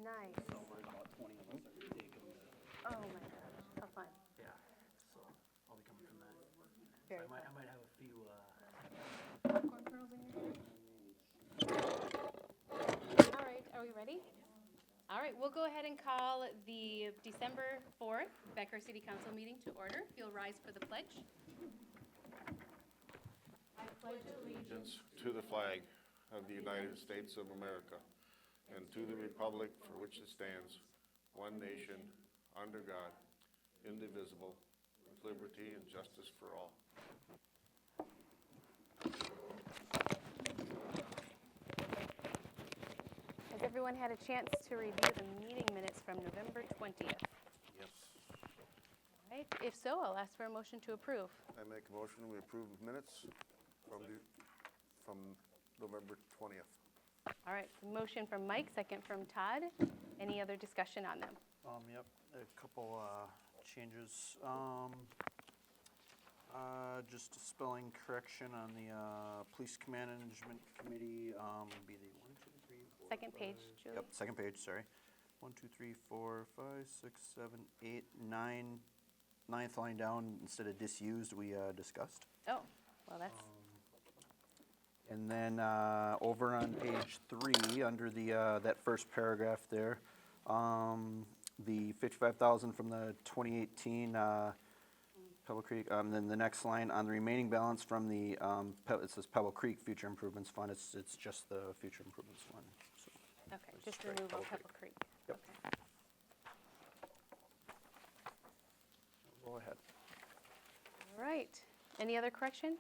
Nice. So we're about 20 of us are going to take them. Oh my gosh, how fun. Yeah, so I'll be coming from that. Very So I fun. might have a few. Popcorn kernels in your hair? All right, are we ready? All right, we'll go ahead and call the December 4th Becker City Council meeting to order. If you'll rise for the pledge. I pledge allegiance To the flag of the United States of America and to the republic for which it stands, one nation, under God, indivisible, with liberty and justice for all. Has everyone had a chance to review the meeting minutes from November 20th? Yes. All right, if so, I'll ask for a motion to approve. I make a motion we approve minutes from November 20th. All right, motion from Mike, second from Todd. Any other discussion on them? Yep, a couple changes. Just a spelling correction on the Police Management Committee. Would be the 1, 2, 3, 4. Second page, 5. Julie. Yep, second page. Sorry. 1, 2, 3, 4, 5, 6, 7, 8, 9. Ninth line down, instead of disused, we discussed. Oh, well, that's, And then over on page 3, under the that first paragraph there, the $55,000 from the 2018 Pebble Creek. Then the next line on the remaining balance from the it says Pebble Creek Future Improvements Fund. It's just the Future Improvements Fund. So, okay, just straight removal of Pebble Pebble Creek. Yep. Okay. Go ahead. All right, any other corrections?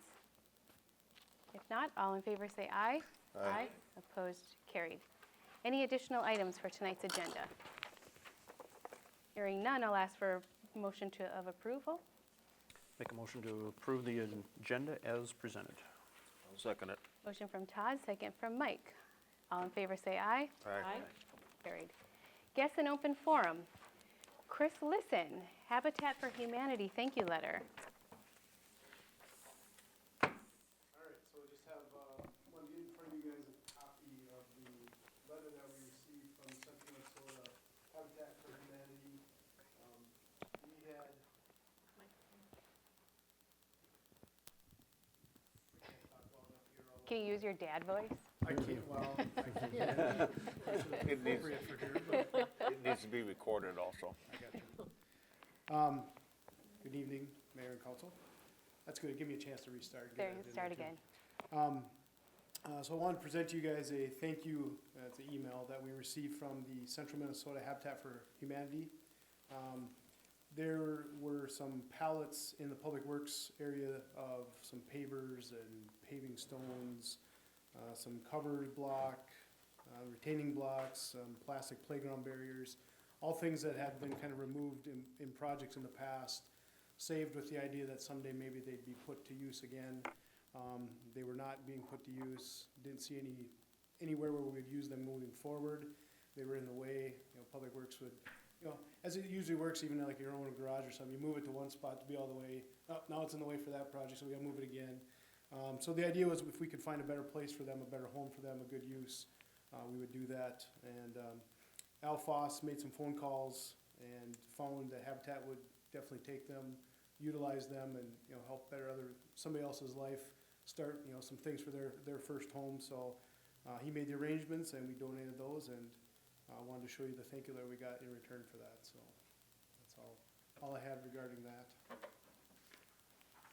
If not, all in favor say aye. Aye. Opposed, carried. Any additional items for tonight's agenda? Hearing none, I'll ask for a motion of approval. Make a motion to approve the agenda as presented. I'll second it. Motion from Todd, second from Mike. All in favor say aye. Aye. Carried. Guest and open forum. Chris Lisson, Habitat for Humanity thank you letter. All right, so I just have, wanted to get in front of you guys a copy of the letter that we received from Central Minnesota Habitat for Humanity. We had. I can't talk loud enough here. Can you use your dad voice? I can't, well, I can't. It needs, Appropriate for here, but it needs to be recorded also. I got you. Good evening, Mayor and Council. That's good, give me a chance to restart. There, Good, I did start that too. again. So I wanted to present to you guys a thank you, it's an email that we received from the Central Minnesota Habitat for Humanity. There were some pallets in the Public Works area of some pavers and paving stones, some covered block, retaining blocks, some plastic playground barriers, all things that had been kind of removed in projects in the past, saved with the idea that someday maybe they'd be put to use again. They were not being put to use, didn't see anywhere where we would use them moving forward. They were in the way, Public Works would, as it usually works, even like your own garage or something, you move it to one spot to be all the way, oh, now it's in the way for that project, so we gotta move it again. So the idea was if we could find a better place for them, a better home for them, a good use, we would do that. And Al Foss made some phone calls and found that Habitat would definitely take them, utilize them, and help better somebody else's life, start some things for their first home. So he made the arrangements and we donated those, and I wanted to show you the thank you letter we got in return for that. So that's all I had regarding that.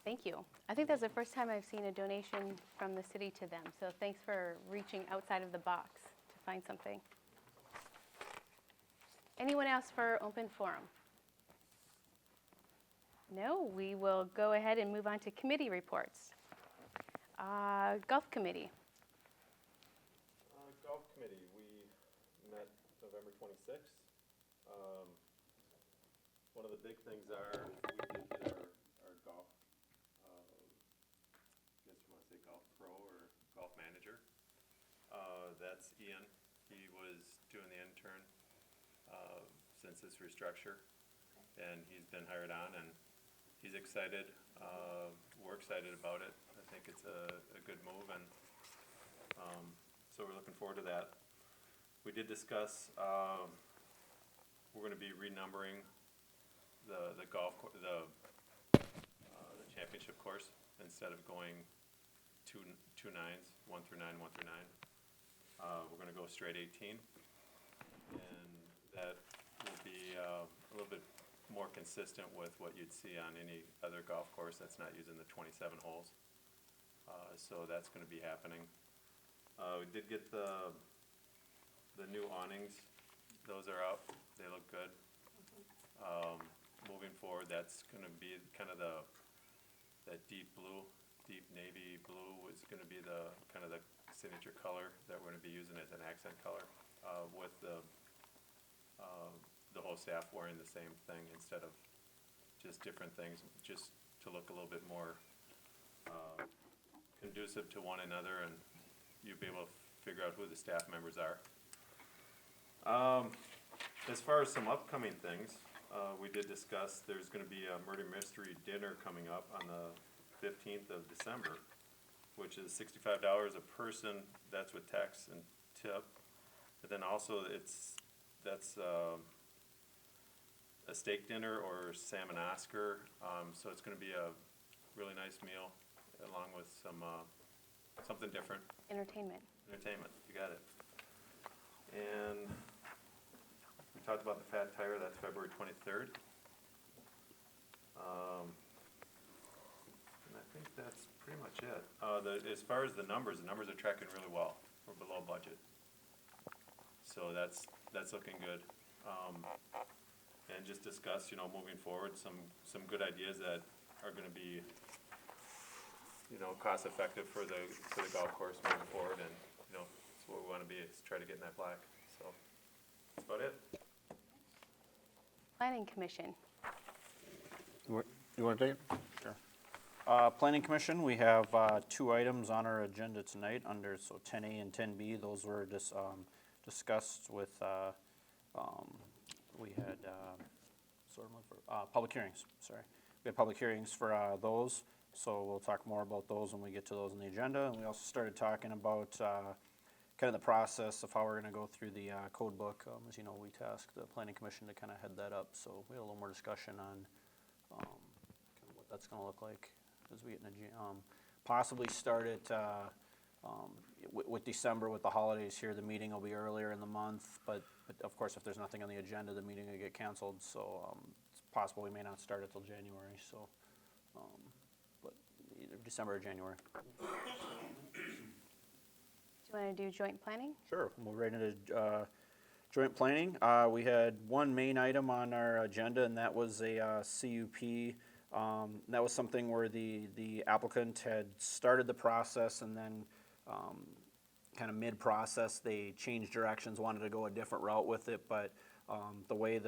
Thank you. I think that's the first time I've seen a donation from the city to them, so thanks for reaching outside of the box to find something. Anyone else for open forum? No, we will go ahead and move on to committee reports. Golf Committee. Golf Committee, we met November 26th. One of the big things are we did get our golf, I guess you want to say golf pro or golf manager. That's Ian. He was doing the intern since this restructure, and he's been hired on, and he's excited. We're excited about it. I think it's a good move, and so we're looking forward to that. We did discuss, we're gonna be renumbering the golf, the championship course, instead of going two nines, 1 through 9, 1 through 9. We're gonna go straight 18, and that will be a little bit more consistent with what you'd see on any other golf course that's not using the 27 holes. So that's gonna be happening. We did get the new awnings, those are out, they look good. Moving forward, that's gonna be kind of that deep blue, deep navy blue is gonna be the, kind of the signature color that we're gonna be using as an accent color, with the whole staff wearing the same thing instead of just different things, just to look a little bit more conducive to one another, and you'll be able to figure out who the staff members are. As far as some upcoming things, we did discuss, there's gonna be a murder mystery dinner coming up on the 15th of December, which is $65 a person, that's with tax and tip. But then also that's a steak dinner or salmon Oscar, so it's gonna be a really nice meal along with some, something different. Entertainment. Entertainment, you got it. And we talked about the Fat Tire, that's February 23rd. And I think that's pretty much it. As far as the numbers are tracking really well. We're below budget. So that's looking good. And just discuss, moving forward, some good ideas that are gonna be, cost effective for the golf course moving forward, and, that's what we wanna be, is try to get in that black, so, that's about it. Planning Commission. You want to take it? Sure. Planning Commission, we have 2 items on our agenda tonight under, so 10A and 10B. Those were just discussed with, we had, public hearings, sorry. We had public hearings for those, so we'll talk more about those when we get to those on the agenda. And we also started talking about kind of the process of how we're going to go through the code book. As you know, we tasked the Planning Commission to kind of head that up, so we had a little more discussion on kind of what that's going to look like as we get into possibly start it with December, with the holidays here. The meeting will be earlier in the month, but of course, if there's nothing on the agenda, the meeting will get canceled, so it's possible we may not start it till January, so, but either December or January. Do you want to do joint planning? Sure, we'll move right into joint planning. We had one main item on our agenda, and that was a CUP. That was something where the applicant had started the process, and then kind of mid-process, they changed directions, wanted to go a different route with it, but the way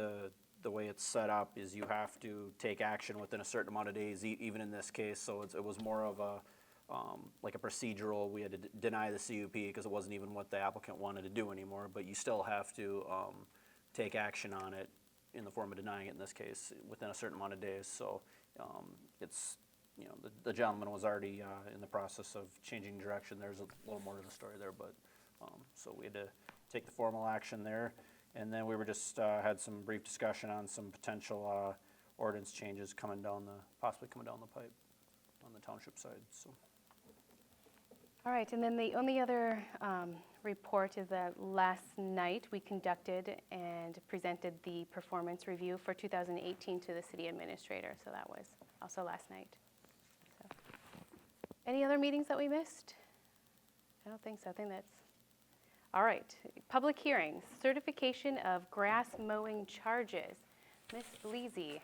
it's set up is you have to take action within a certain amount of days, even in this case, so it was more of a like a procedural. We had to deny the CUP because it wasn't even what the applicant wanted to do anymore, but you still have to take action on it in the form of denying it in this case within a certain amount of days. So it's, the gentleman was already in the process of changing direction. There's a little more to the story there, but so we had to take the formal action there. And then we were just had some brief discussion on some potential ordinance changes possibly coming down the pipe on the township side, so. All right, and then the only other report is that last night we conducted and presented the performance review for 2018 to the city administrator, so that was also last night. So, any other meetings that we missed? I don't think so. I think that's all right. Public hearings, certification of grass mowing charges. Ms. Leasy.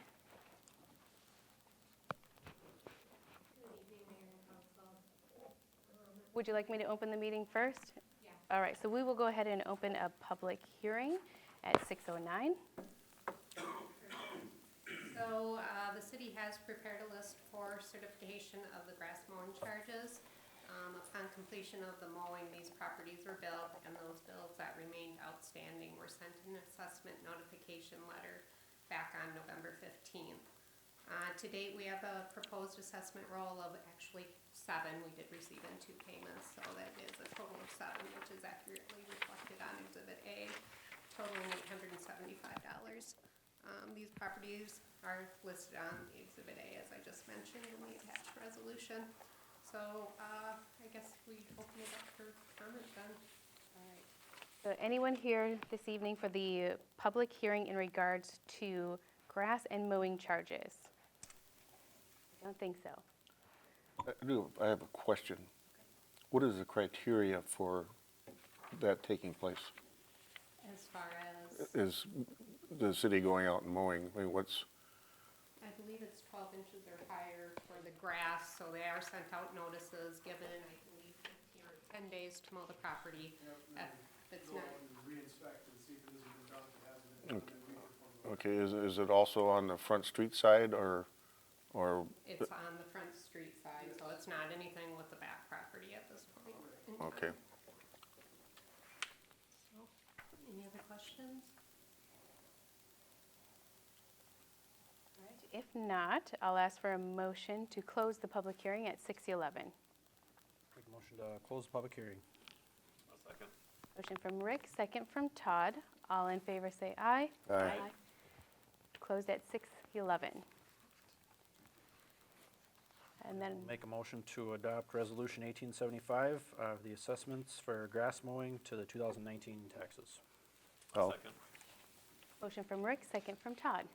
Would you like me to open the meeting first? Yeah. All right, so we will go ahead and open a public hearing at 6:09. So the city has prepared a list for certification of the grass mowing charges. Upon completion of the mowing, these properties were billed, and those bills that remained outstanding were sent an assessment notification letter back on November 15th. To date, we have a proposed assessment roll of actually 7. We did receive in 2 payments, so that is a total of 7, which is accurately reflected on Exhibit A, totaling $875. These properties are listed on the Exhibit A, as I just mentioned, in the attached resolution. So I guess we open it up for comment then. So anyone here this evening for the public hearing in regards to grass and mowing charges? I don't think so. I have a question. What is the criteria for that taking place? As far as, Is the city going out and mowing? I mean, what's, I believe it's 12 inches or higher for the grass, so they are sent out notices given, I believe, 15 or 10 days to mow the property. If it's Go not, and re-inspect and see if it isn't been done, if it hasn't been done, then we perform. okay, is it also on the front street side or, it's on the front street side, so it's not anything with the back property at this point in time. okay. So, any other questions? All right. If not, I'll ask for a motion to close the public hearing at 6:11. Make a motion to close the public hearing. A second. Motion from Rick, second from Todd. All in favor say aye. Aye. Closed at 6:11. And then, Make a motion to adopt Resolution 1875 of the assessments for grass mowing to the 2019 taxes. A Oh. second. motion from Rick, second from Todd.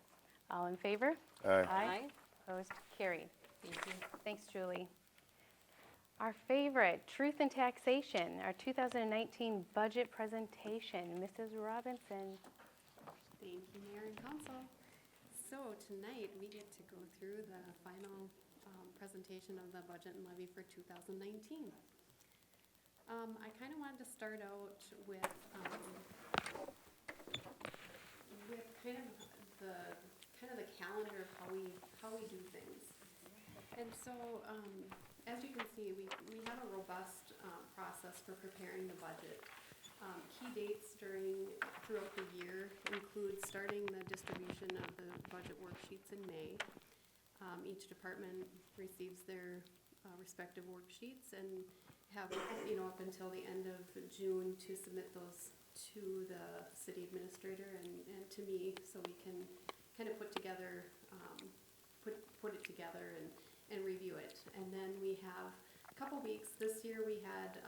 All in favor? Aye. Opposed, carried. Thank you. Thanks, Julie. Our favorite, Truth and Taxation, our 2019 budget presentation. Mrs. Robinson. Thank you, Mayor and Council. So tonight, we get to go through the final presentation of the budget and levy for 2019. I kind of wanted to start out with kind of the calendar of how we do things. And so, as you can see, we have a robust process for preparing the budget. Key dates throughout the year include starting the distribution of the budget worksheets in May. Each department receives their respective worksheets and have, up until the end of June to submit those to the city administrator and to me, so we can kind of put it together and review it. And then we have a couple weeks. This year we had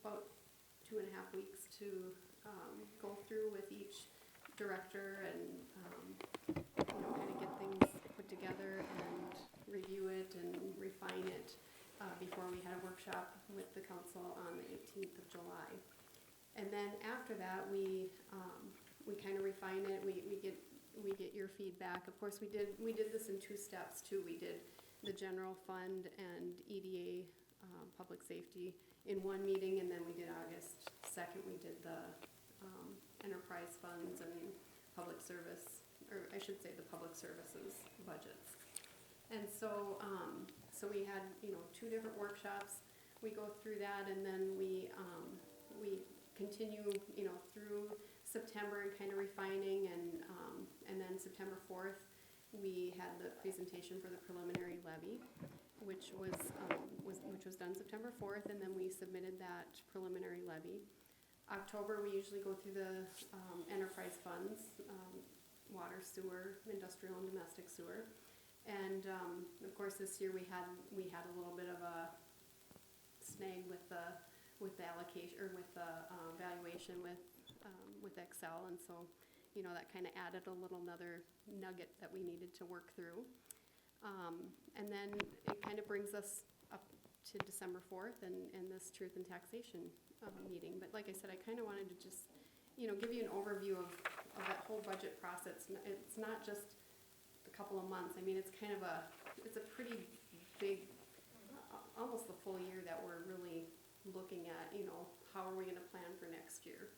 about 2.5 weeks to go through with each director and kind of get things put together and review it and refine it before we had a workshop with the council on the 18th of July. And then after that, we kind of refine it. We get your feedback. Of course, we did this in 2 steps too. We did the general fund and EDA, public safety, in one meeting, and then we did August 2nd. We did the enterprise funds and public service, or I should say the public services budgets. And so, so we had 2 different workshops. We go through that, and then we continue through September and kind of refining, and then September 4th we had the presentation for the preliminary levy, which was done September 4th, and then we submitted that preliminary levy. October we usually go through the enterprise funds, water, sewer, industrial and domestic sewer, and of course this year we had a little bit of a snag with the allocation, or with the valuation with Excel, and so that kind of added another nugget that we needed to work through. And then it kind of brings us up to December 4th and this Truth and Taxation meeting. But like I said, I kind of wanted to just give you an overview of that whole budget process. It's not just a couple of months. I mean, it's a pretty big, almost the full year that we're really looking at, how are we going to plan for next year.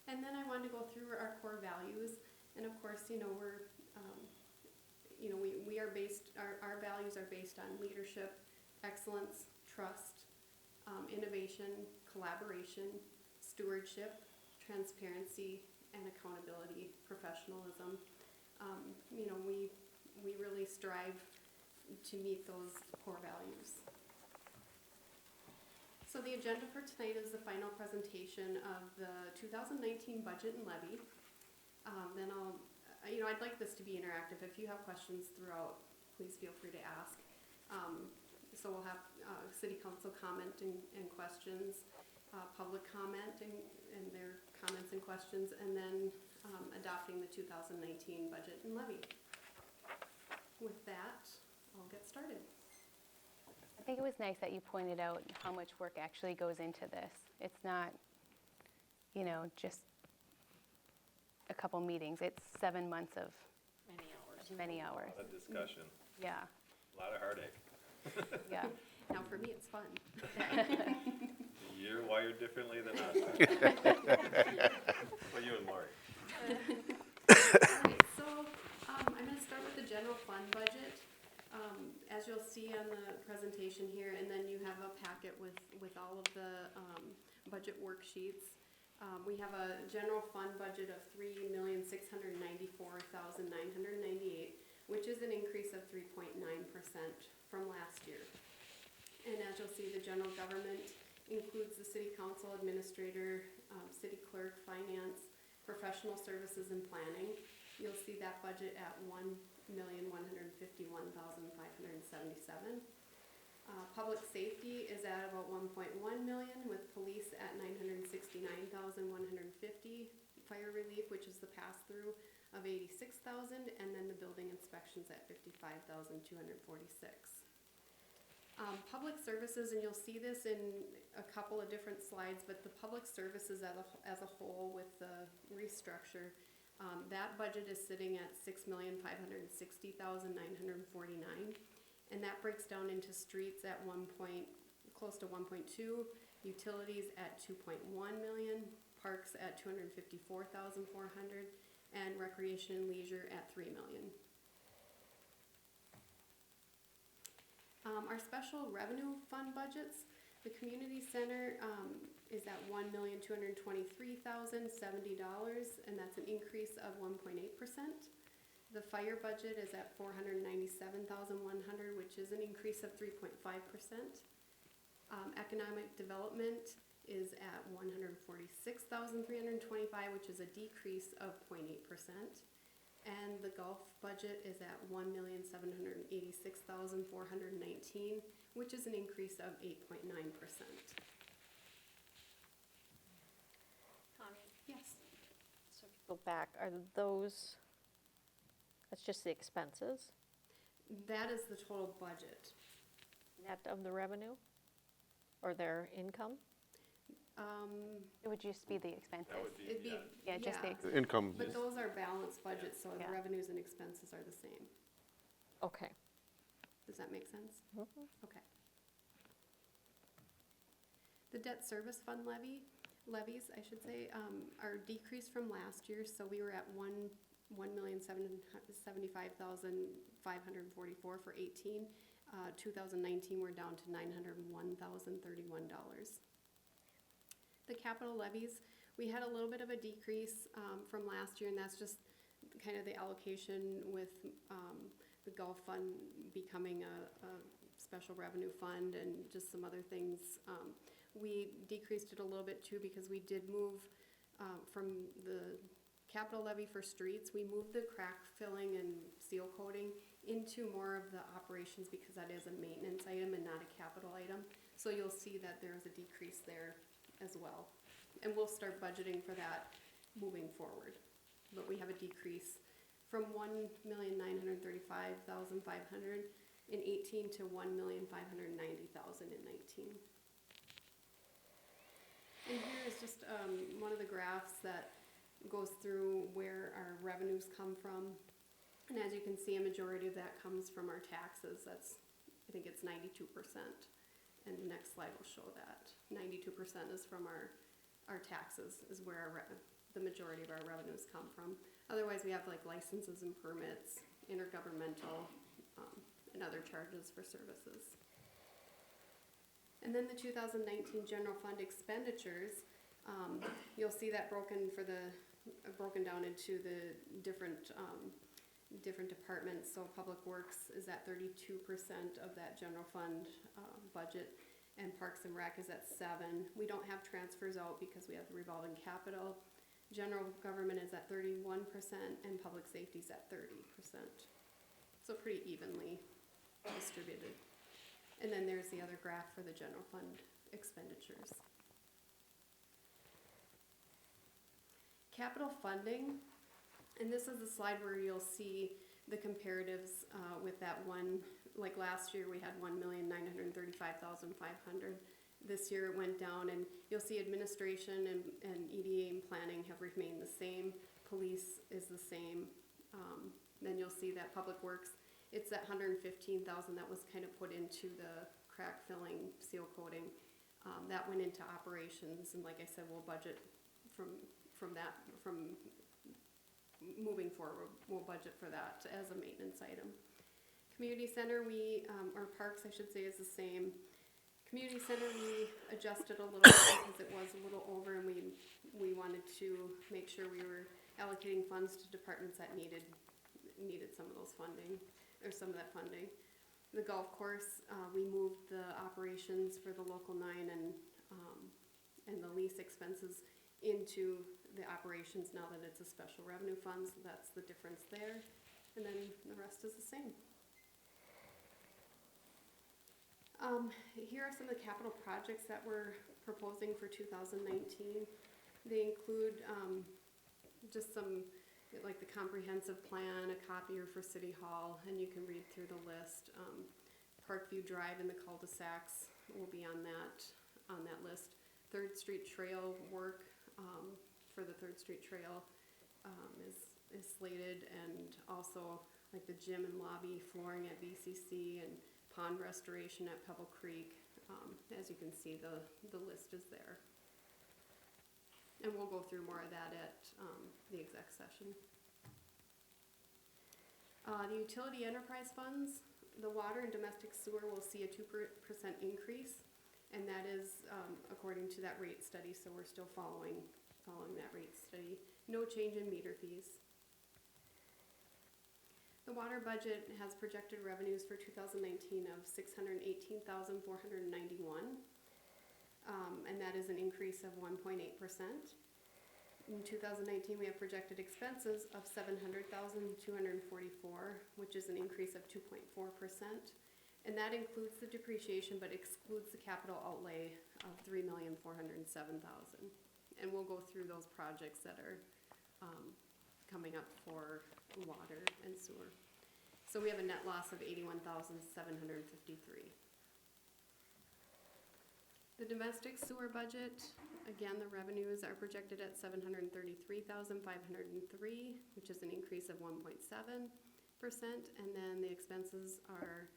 And then I wanted to go through our core values, and of course, we're, we are based, our values are based on leadership, excellence, trust, innovation, collaboration, stewardship, transparency, and accountability, professionalism. you know, we really strive to meet those core values. So the agenda for tonight is the final presentation of the 2019 budget and levy. Then I'd like this to be interactive. If you have questions throughout, please feel free to ask. So we'll have city council comment and questions, public comment and their comments and questions, and then adopting the 2019 budget and levy. With that, I'll get started. I think it was nice that you pointed out how much work actually goes into this. It's not, just a couple meetings. It's 7 months of many hours. A lot of discussion, Yeah, a lot of heartache. yeah. Now for me, it's fun. You're wired differently than us. Well, you and Lori. Alright, so, I'm gonna start with the general fund budget. As you'll see on the presentation here, and then you have a packet with all of the, budget worksheets. We have a general fund budget of $3,694,998, which is an increase of 3.9% from last year. And as you'll see, the general government includes the city council, administrator, city clerk, finance, professional services, and planning. You'll see that budget at $1,151,577. Public safety is at about 1.1 million, with police at 969,150, fire relief, which is the pass-through, of 86,000, and then the building inspections at 55,246. Public services, and you'll see this in a couple of different slides, but the public services as a whole with the restructure, that budget is sitting at $6,560,949. And that breaks down into streets at close to 1.2, utilities at 2.1 million, parks at 254,400, and recreation and leisure at 3 million. Our special revenue fund budgets, the community center is at $1,223,070, and that's an increase of 1.8%. The fire budget is at $497,100, which is an increase of 3.5%. Economic development is at $146,325, which is a decrease of 0.8%. And the golf budget is at $1,786,419, which is an increase of 8.9%. Connie, Yes. so if you go back, are those, that's just the expenses, That is the total budget. net of the revenue? Or their income? It would just be the expenses. That would be, It'd be, Yeah, just the, The income, But those are balanced budgets, so the Yeah. revenues and expenses are the same. Okay. Does that make sense? Mhm. Okay. The debt service fund levies, I should say, are decreased from last year, so we were at $1,775,544 for 18. 2019, we're down to $901,031. The capital levies, we had a little bit of a decrease from last year, and that's just kind of the allocation with the Gulf Fund becoming a special revenue fund and just some other things. We decreased it a little bit too because we did move from the capital levy for streets, we moved the crack filling and seal coating into more of the operations because that is a maintenance item and not a capital item. So you'll see that there's a decrease there as well. And we'll start budgeting for that moving forward. But we have a decrease from $1,935,500 in 18 to $1,590,000 in 19. And here is just one of the graphs that goes through where our revenues come from. And as you can see, a majority of that comes from our taxes. I think it's 92%. And the next slide will show that. 92% is from our taxes, is where the majority of our revenues come from. Otherwise, we have like licenses and permits, intergovernmental, and other charges for services. And then the 2019 general fund expenditures, you'll see that broken down into the different different departments, so Public Works is at 32% of that general fund budget, and Parks and Rec is at 7%. We don't have transfers out because we have the revolving capital. General government is at 31%, and public safety is at 30%. So pretty evenly distributed. And then there's the other graph for the general fund expenditures. Capital funding, and this is the slide where you'll see the comparatives with that one, like last year we had 1,935,500. This year it went down, and you'll see administration and EDA and planning have remained the same. Police is the same. Then you'll see that Public Works, it's that 115,000 that was kind of put into the crack filling, seal coating. That went into operations, and like I said, we'll budget from moving forward, we'll budget for that as a maintenance item. Community center, or parks I should say, is the same. Community center, we adjusted a little bit because it was a little over, and we wanted to make sure we were allocating funds to departments that needed some of those funding, or some of that funding. The golf course, we moved the operations for the local 9 and the lease expenses into the operations now that it's a special revenue fund, so that's the difference there. And then the rest is the same. Here are some of the capital projects that we're proposing for 2019. They include just some, like the comprehensive plan, a copier for City Hall, and you can read through the list. Parkview Drive and the cul-de-sacs will be on that list. 3rd Street Trail work for the 3rd Street Trail is slated, and also like the gym and lobby flooring at VCC and pond restoration at Pebble Creek. As you can see, the list is there. And we'll go through more of that at the exec session. The utility enterprise funds, the water and domestic sewer will see a 2% increase, and that is according to that rate study, so we're still following that rate study. No change in meter fees. The water budget has projected revenues for 2019 of $618,491, and that is an increase of 1.8%. In 2019, we have projected expenses of $700,244, which is an increase of 2.4%, and that includes the depreciation but excludes the capital outlay of $3,407,000. And we'll go through those projects that are coming up for water and sewer. So we have a net loss of $81,753. The domestic sewer budget, again, the revenues are projected at $733,503, which is an increase of 1.7%, and then the expenses are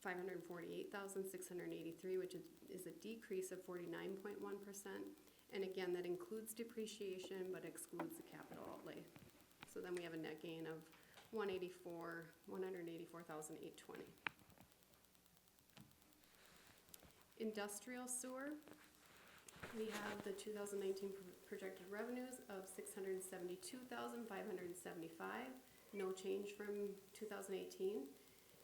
$548,683, which is a decrease of 49.1%. And again, that includes depreciation but excludes the capital outlay. So then we have a net gain of $184,820. Industrial sewer, we have the 2019 projected revenues of $672,575, no change from 2018.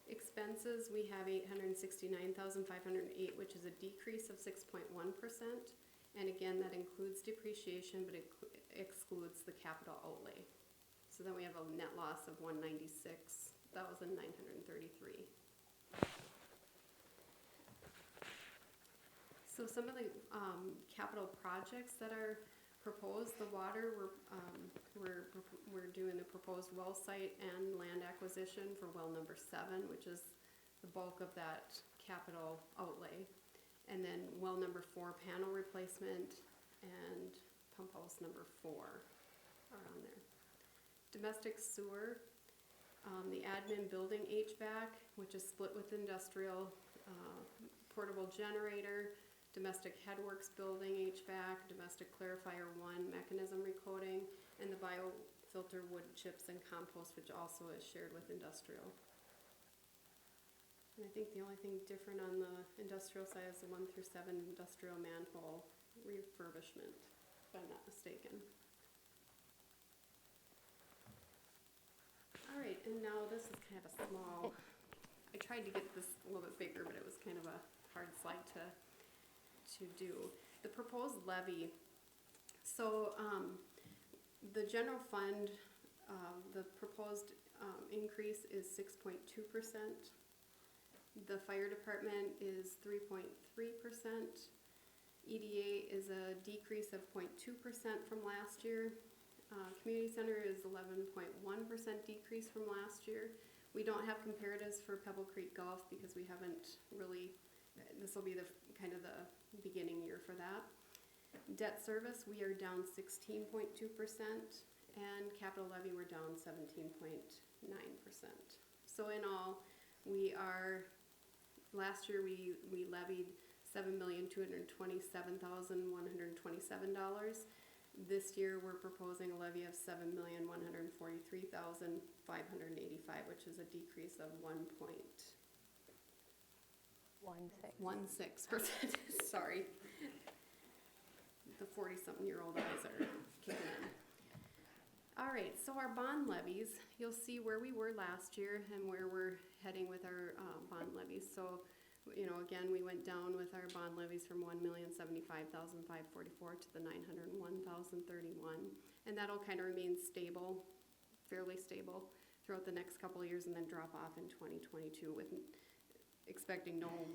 Expenses, we have $869,508, which is a decrease of 6.1%. And again, that includes depreciation, but it excludes the capital outlay. So then we have a net loss of $196,933. So some of the capital projects that are proposed, the water, we're doing the proposed well site and land acquisition for well number 7, which is the bulk of that capital outlay. And then well number 4, panel replacement, and pump house number 4 are on there. Domestic sewer, the admin building HVAC, which is split with industrial, portable generator, domestic headworks building HVAC, domestic clarifier 1 mechanism recoating, and the biofilter wood chips and compost, which also is shared with industrial. And I think the only thing different on the industrial side is the 1 through 7 industrial manhole refurbishment, if I'm not mistaken. All right, And now this is kind of a small, I tried to get this a little bit bigger, but it was kind of a hard slide to do. The proposed levy. So, the general fund, the proposed, increase is 6.2%. The fire department is 3.3%. EDA is a decrease of 0.2% from last year. Community center is 11.1% decrease from last year. We don't have comparatives for Pebble Creek Golf because we haven't really, this will be the kind of the beginning year for that. Debt service, we are down 16.2%, and capital levy, we're down 17.9%. So in all, we are, last year we levied $7,227,127. This year, we're proposing a levy of $7,143,585, which is a decrease of 1.16%. Sorry. The 40-something-year-old eyes are kicking in. All right, so our bond levies, you'll see where we were last year and where we're heading with our bond levies. So, you know, again, we went down with our bond levies from $1,075,544 to the $901,031, and that'll kind of remain stable, fairly stable throughout the next couple of years, and then drop off in 2022 with expecting no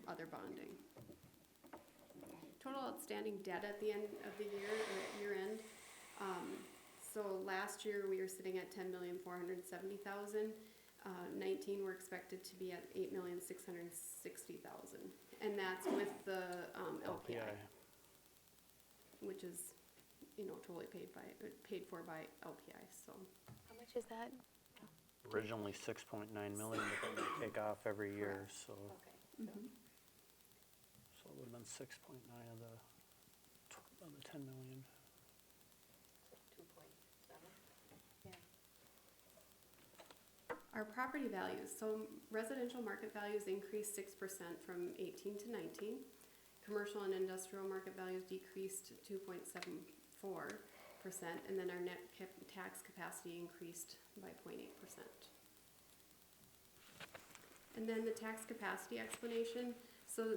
other bonding. Total outstanding debt at the end of the year, or at year end. So last year we were sitting at $10,470,000. 19 we're expected to be at $8,660,000, and that's with the LPI, which is, you know, totally paid for by LPI. So How much is that? Originally 6.9 million, but then they take off every year, so, Okay. so it would've been 6.9 of the 10 million. 2.7. Yeah. our property values, so residential market values increased 6% from 18 to 19. Commercial and industrial market values decreased 2.74%, and then our net tax capacity increased by 0.8%. And then the tax capacity explanation. So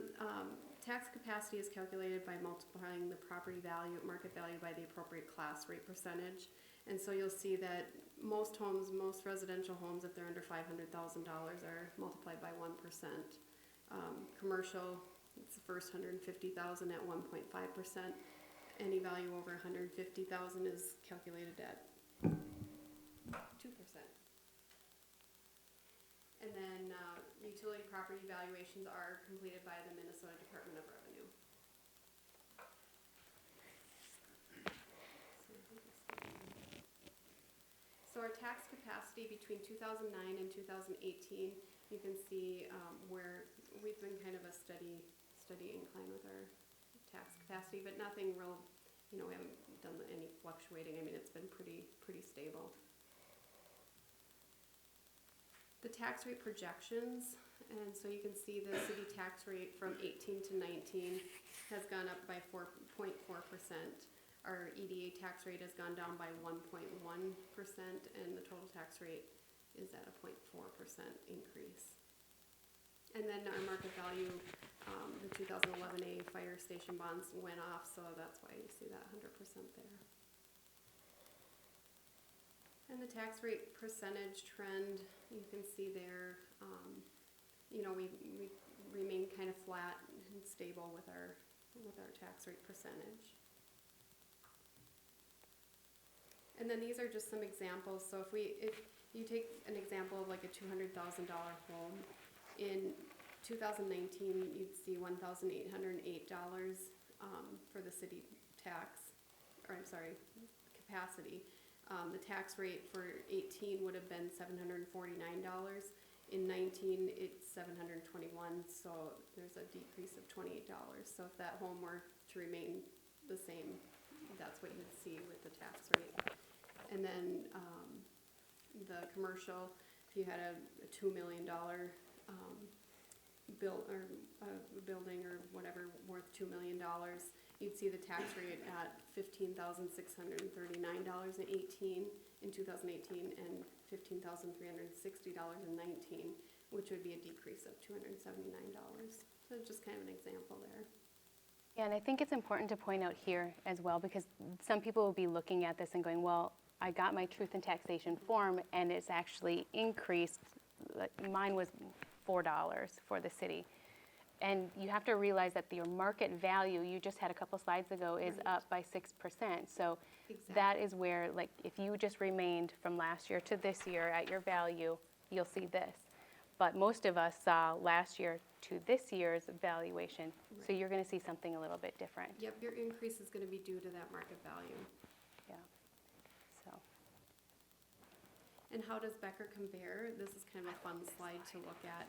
tax capacity is calculated by multiplying the property value, market value, by the appropriate class rate percentage. And so you'll see that most homes, most residential homes, if they're under $500,000, are multiplied by 1%. Commercial, it's the first 150,000 at 1.5%. Any value over 150,000 is calculated at 2%. And then utility property valuations are completed by the Minnesota Department of Revenue. So our tax capacity between 2009 and 2018, you can see where we've been kind of a steady incline with our tax capacity, but nothing real, you know, we haven't done any fluctuating. I mean, it's been pretty stable. The tax rate projections, and so you can see the city tax rate from 18 to 19 has gone up by 4.4%. Our EDA tax rate has gone down by 1.1%, and the total tax rate is at a 0.4% increase. And then our market value, the 2011A fire station bonds went off, so that's why you see that 100% there. And the tax rate percentage trend, you can see there, you know, we remain kind of flat and stable with our tax rate percentage. And then these are just some examples. So if you take an example of like a $200,000 home, in 2019 you'd see $1,808 for the city tax, or I'm sorry, capacity. The tax rate for 18 would have been $749. In 19, it's $721, so there's a decrease of $28. So if that home were to remain the same, that's what you'd see with the tax rate. And then the commercial, if you had a $2 million building or whatever worth $2 million, you'd see the tax rate at $15,639.18 in 2018 and $15,360.19, which would be a decrease of $279. So just kind of an example there. Yeah, and I think it's important to point out here as well, because some people will be looking at this and going, well, I got my truth in taxation form and it's actually increased. Like, mine was $4 for the city. And you have to realize that your market value, you just had a couple slides ago, is Right. up by 6%. So Exactly. that is where, like, if you just remained from last year to this year at your value, you'll see this. But most of us saw last year to this year's valuation, so Right. you're going to see something a little bit different. Yep, your increase is gonna be due to that market value. Yeah. So, And how does Becker compare? This is kind of a fun slide to look at.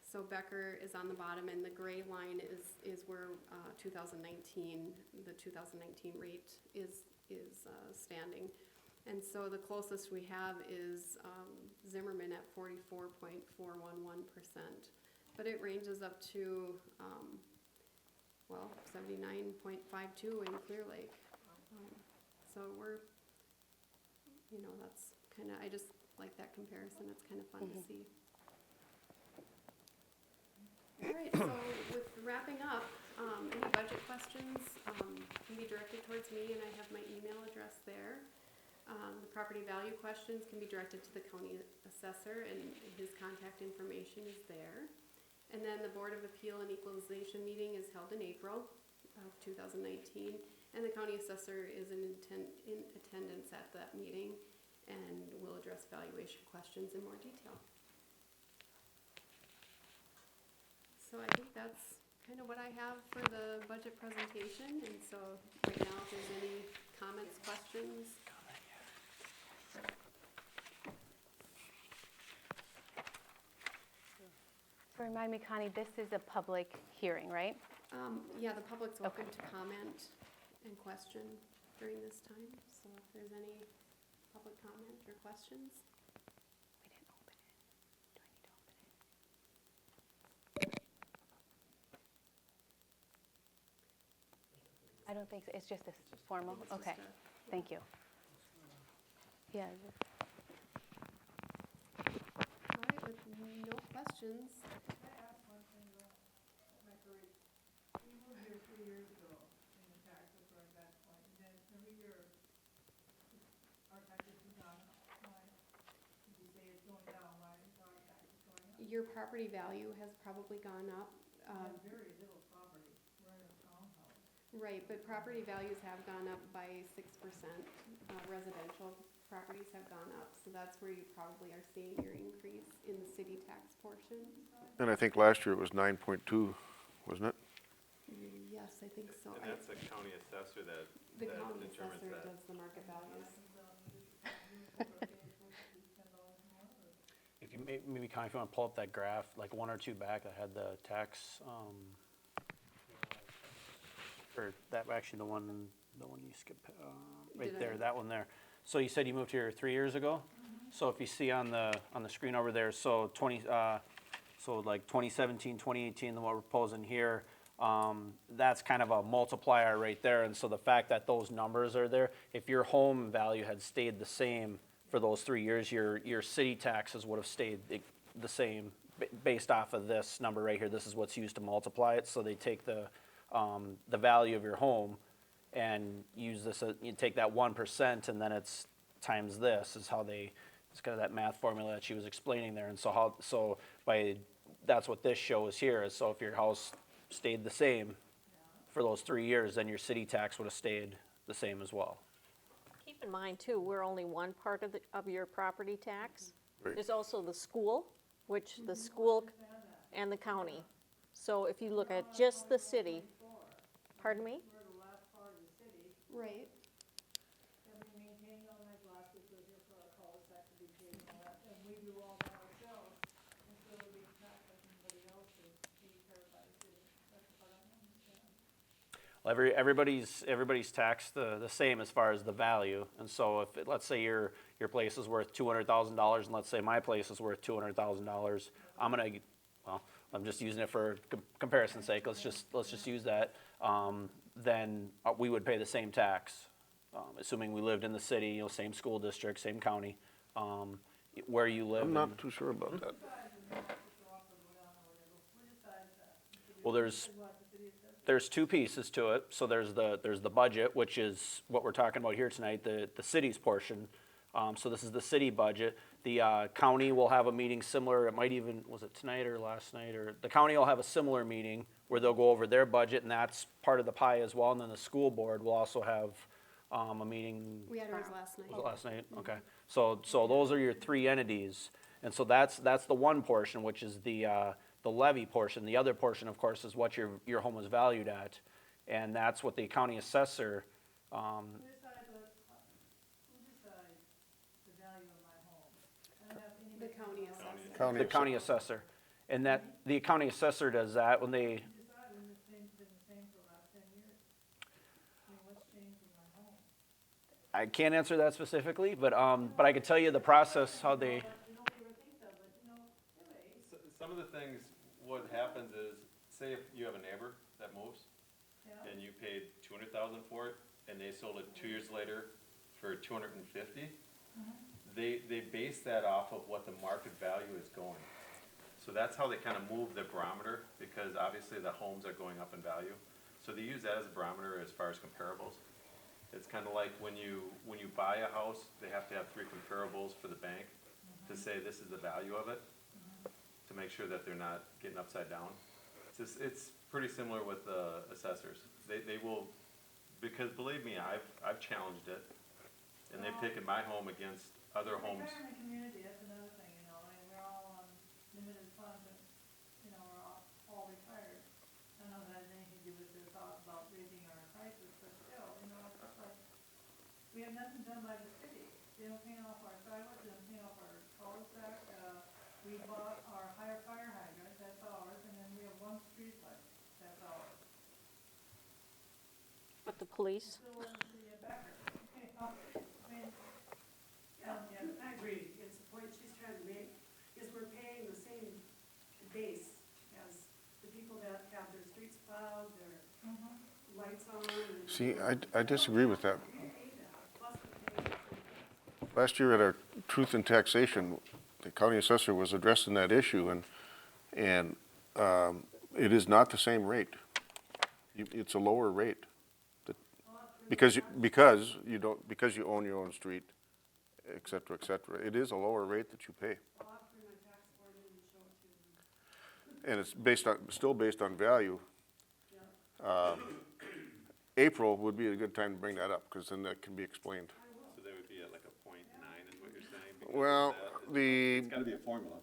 So Becker is on the bottom, and the gray line is where 2019, the 2019 rate is standing. And so the closest we have is Zimmerman at 44.411%. But it ranges up to, 79.52 in Clear Lake. So we're, that's kind of, I just like that comparison. It's kind of fun to see. All right, so with wrapping up, any budget questions can be directed towards me, and I have my email address there. The property value questions can be directed to the county assessor, and his contact information is there. And then the Board of Appeal and Equalization meeting is held in April of 2019, and the county assessor is in attendance at that meeting and will address valuation questions in more detail. So I think that's kind of what I have for the budget presentation, and so right now, if there's any comments, questions. so remind me, Connie, this is a public hearing, right? Yeah, the public's welcome to comment and question during this time, so if there's any public comment or questions. We didn't open it. Do I need to open it? I don't think so. It's just this formal? It's just Okay, thank you. Yeah. All right, with no questions, I asked one thing about Becker. We moved here 3 years ago, and the taxes were at that point, and then every year, our taxes have gone up. Why? Did you say it's going down? Why is our taxes going up? your property value has probably gone up. We have very little property. We're in a townhouse. Right, but property values have gone up by 6%. Residential properties have gone up, so that's where you probably are seeing your increase in the city tax portion. And I think last year it was 9.2, wasn't it? Yes, I think so. And that's the county assessor that The county determines assessor that. does the market values. If you maybe, Connie, if you want to pull up that graph, like one or two back that had the tax, or that, actually the one you skipped, right Did there, I? that one there. So you said you moved here 3 years ago? So if you see on the screen over there, so like 2017, 2018, the what we're proposing here, that's kind of a multiplier right there. And so the fact that those numbers are there, if your home value had stayed the same for those 3 years, your city taxes would have stayed the same based off of this number right here. This is what's used to multiply it. So they take the value of your home and use this, you take that 1% and then it's times this is how it's kind of that math formula that she was explaining there. And so that's what this shows here is, so if your house stayed the same for those 3 years, then your city tax would have stayed the same as well. Keep in mind too, we're only one part of your property tax. Right. There's also the school, which the school and the county. So if you look at just the city, pardon me? We're the last part of the city, Right. and we maintain all that glass because you're for our cul-de-sac to be paid and all that, and we do all that ourselves, instead of being taxed like anybody else is being paid by the city. That's what I don't understand. Well, everybody's taxed the same as far as the value. And so if, let's say your place is worth $200,000 and let's say my place is worth $200,000, I'm just using it for comparison's sake. Let's just use that. then we would pay the same tax, assuming we lived in the city, you know, same school district, same county, where you live. I'm not too sure about that. Well, there's two pieces to it. So there's the budget, which is what we're talking about here tonight, the city's portion. So this is the city budget. The county will have a meeting similar, it might even, was it tonight or last night? Or the county will have a similar meeting where they'll go over their budget, and that's part of the pie as well. And then the school board will also have a meeting. We had ours last night. Was it last night? Okay. So those are your three entities. And so that's the one portion, which is the levy portion. The other portion, of course, is what your home is valued at. And that's what the county assessor, Who decides the value of my home? I don't have any. The county assessor. the county assessor. And that, the county assessor does that when they, Decide when it's been the same for the last 10 years. I mean, what's changed in my home? I can't answer that specifically, but I could tell you the process, how they, Nobody ever thinks of, but anyway. Some of the things, what happens is, say if you have a neighbor that moves, Yeah. and you paid 200,000 for it, and they sold it 2 years later for 250, they base that off of what the market value is going. So that's how they kind of move the barometer, because obviously the homes are going up in value. So they use that as a barometer as far as comparables. It's kind of like when you buy a house, they have to have 3 comparables for the bank to say this is the value of it, to make sure that they're not getting upside down. It's pretty similar with the assessors. They will, because believe me, I've challenged it, and they've taken my home against other homes. Retirement community, that's another thing, you know, and we're all on limited funds, and, you know, we're all retired. I don't know if that has anything to do with their thoughts about raising our prices, but still, you know, it's just like, we have nothing done by the city. They don't paint off our sidewalks, they don't paint off our cul-de-sac, we bought our fire hydrant, that's ours, and then we have 1 street light, that's ours. But the police, Still in the Becker, you know, I mean, Yeah, I agree. It's the point she's trying to make, is we're paying the same base as the people that have their streets plowed, their lights on. and See, I disagree with that. we pay that, plus we pay the Last year at our Truth in Taxation, the county assessor was addressing that issue, and it is not the same rate. It's a lower rate. Because you own your own street, et cetera, et cetera. It is a lower rate that you pay. I'll have to bring my tax board in and show it to them. And it's still based on value. April would be a good time to bring that up, because then that can be explained. So they would be at like a 0.9 is what you're saying? because Well, of that? the, It's gotta be a formula.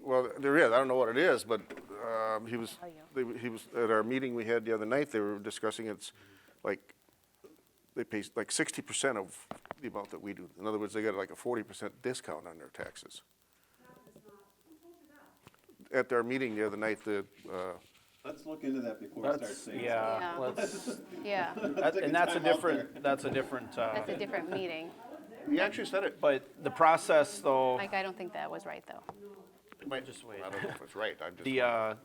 well, there is, I don't know what it is, but he was, at our meeting we had the other night, they were discussing it's like, they pay like 60% of the amount that we do. In other words, they get like a 40% discount on their taxes. That is not, who told you that? At our meeting the other night, Let's look into that before we start let's, saying. yeah, Yeah. let's, Yeah, and that's a different, that's a different, that's a different meeting. he actually said it. but the process though, Like, I don't think that was right, though. just wait. I don't know if it's right, I'm just.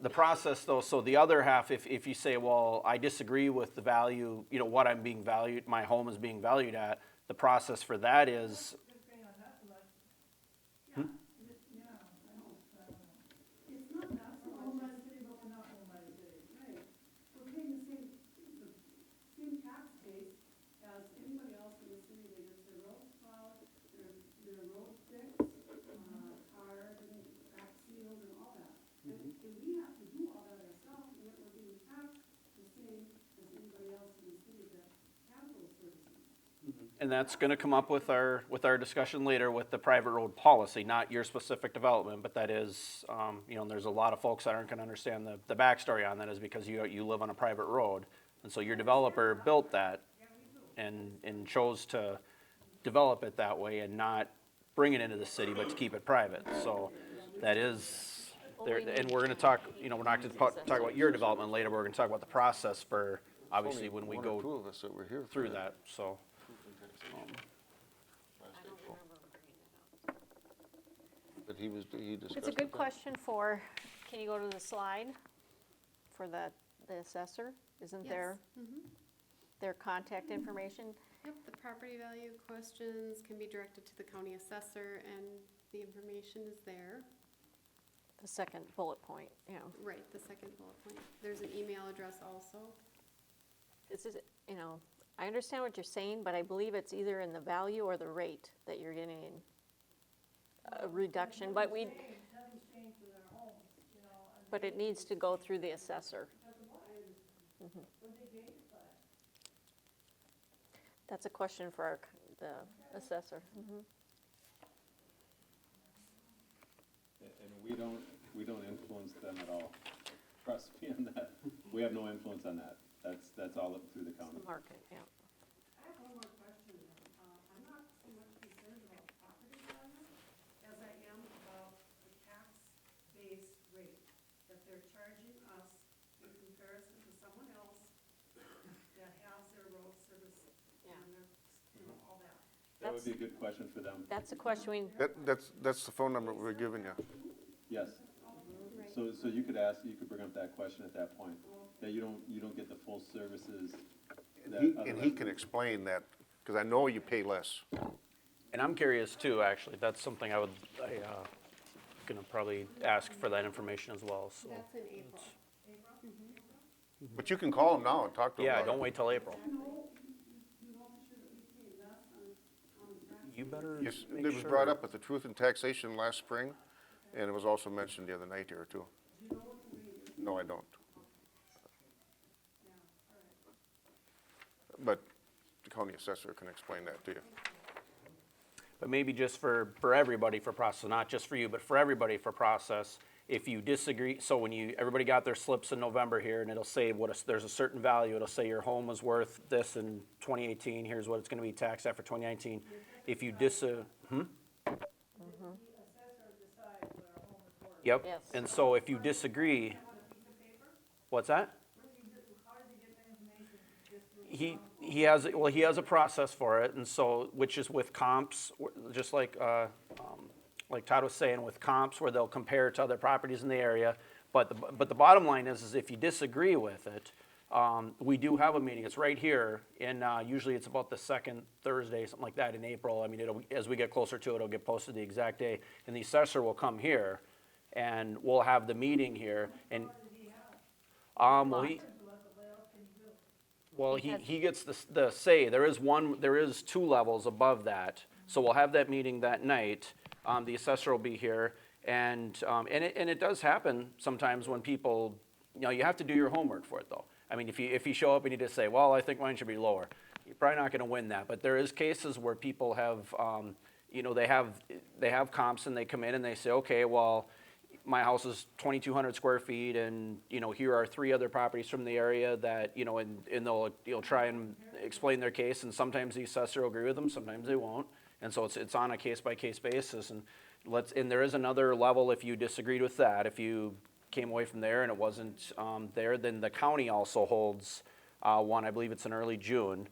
The process though, so the other half, if you say, well, I disagree with the value, you know, what I'm being valued, my home is being valued at, the process for that is, It's not that so much. Owned by the city, but we're not owned by the city. Right. We're paying the same tax base as anybody else in the city that gets their roads plowed, their road fixed, cars and crack sealed and all that. And we have to do all that ourselves, and yet we're being taxed the same as anybody else in the city that has those services. and that's gonna come up with our discussion later with the private road policy, not your specific development, but that is, you know, there's a lot of folks that aren't gonna understand the backstory on that is because you live on a private road. And so your developer built that and chose to develop it that way and not bring it into the city, but to keep it private. So that is, there, and we're gonna talk, you know, we're not gonna talk about your development later, we're gonna talk about the process for, obviously, when we One or two go of us that were here for through that, so. But he discussed. it's a good it. question for, can you go to the slide for the assessor? isn't Yes. there, Mhm. their contact information? Yep, the property value questions can be directed to the county assessor, and the information is there. The second bullet point, yeah. Right, the second bullet point. There's an email address also. This is, I understand what you're saying, but I believe it's either in the value or the rate that you're getting a reduction, but Nothing's changed with our homes, and but it needs to go through the assessor. what they gave, but That's a question for the assessor. And we don't influence them at all. Trust me on that. We have no influence on that. That's all up through the county. Market, yeah. I have one more question. I'm not so much concerned about property value as I am about the tax base rate that they're charging us in comparison to someone else that has their road service and their, all that. That would be a good question for them. That's a question we, That's the phone number we're giving you. Yes. So you could bring up that question at that point, that you don't get the full services. that And other he can explain that, because I know you pay less. And I'm curious too, actually, that's something I gonna probably ask for that information as well, so. That's in April. But you can call him now and talk to him Yeah, about don't it. wait till April. You know for sure that we pay less on tax. You better Yes, make it was sure. brought up at the Truth in Taxation last spring, and it was also mentioned the other night here too. No, I don't. But the county assessor can explain that to you. But maybe just for everybody for process, not just for you, but for everybody for process, if you disagree, so when everybody got their slips in November here, and it'll say there's a certain value, it'll say your home was worth this in 2018, here's what it's gonna be taxed at for 2019. If you Yep, Yes. and so if you disagree, what's that? He has a process for it, and so, which is with comps, just like Todd was saying, with comps where they'll compare to other properties in the area. But the bottom line is if you disagree with it, we do have a meeting. It's right here, and usually it's about the second Thursday, something like that in April. I mean, as we get closer to it, it'll get posted the exact day, and the assessor will come here, and we'll have the meeting here, and he gets the say. There is two levels above that. So we'll have that meeting that night. The assessor will be here, and it does happen sometimes when people, you have to do your homework for it though. I mean, if you show up and you just say, well, I think mine should be lower, you're probably not going to win that. But there is cases where people have, they have comps and they come in and they say, okay, well, my house is 2,200 square feet, and here are 3 other properties from the area that and they'll try and explain their case, and sometimes the assessor will agree with them, sometimes they won't, and so it's on a case by case basis, and there is another level if you disagreed with that. If you came away from there and it wasn't there, then the county also holds one. I believe it's in early June.